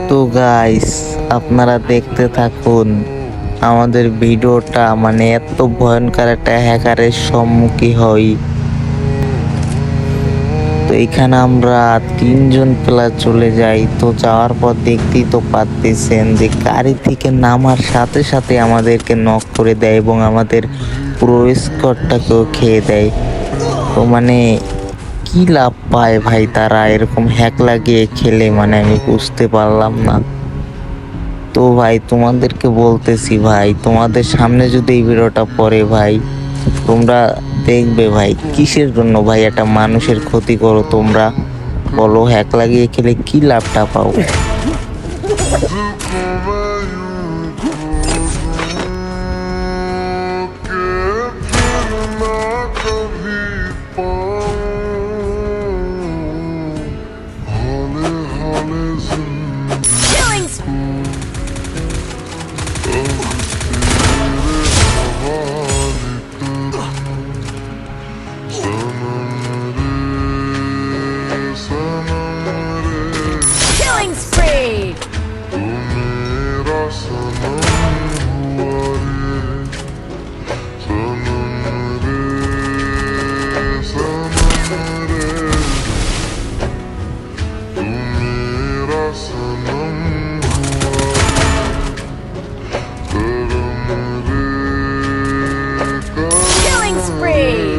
তো গাইস, আপনারা দেখতে থাকুন আমাদের ভিডিওটা। মানে এত ভয়ঙ্কর একটা হ্যাকারের সম্মুখীন হই। তো এখানে আমরা তিনজন প্লেয়ার চলে যাই। তো যাওয়ার পর দেখতেই তো পারতেছেন যে গাড়ি থেকে নামার সাথে সাথে আমাদেরকে নক করে দেয় এবং আমাদের পুরো স্কোয়াডটাকেও খেয়ে দেয়। তো মানে কি লাভ পায় ভাই তারা এরকম হ্যাক লাগিয়ে খেলে, মানে আমি বুঝতে পারলাম না। তো ভাই তোমাদেরকে বলতেছি ভাই, তোমাদের সামনে যদি এই ভিডিওটা পড়ে ভাই, তোমরা দেখবে ভাই কিসের জন্য ভাই একটা মানুষের ক্ষতি করো তোমরা। বলো হ্যাক লাগিয়ে খেলে কি লাভটা পাও? Killing spree! Killing spree!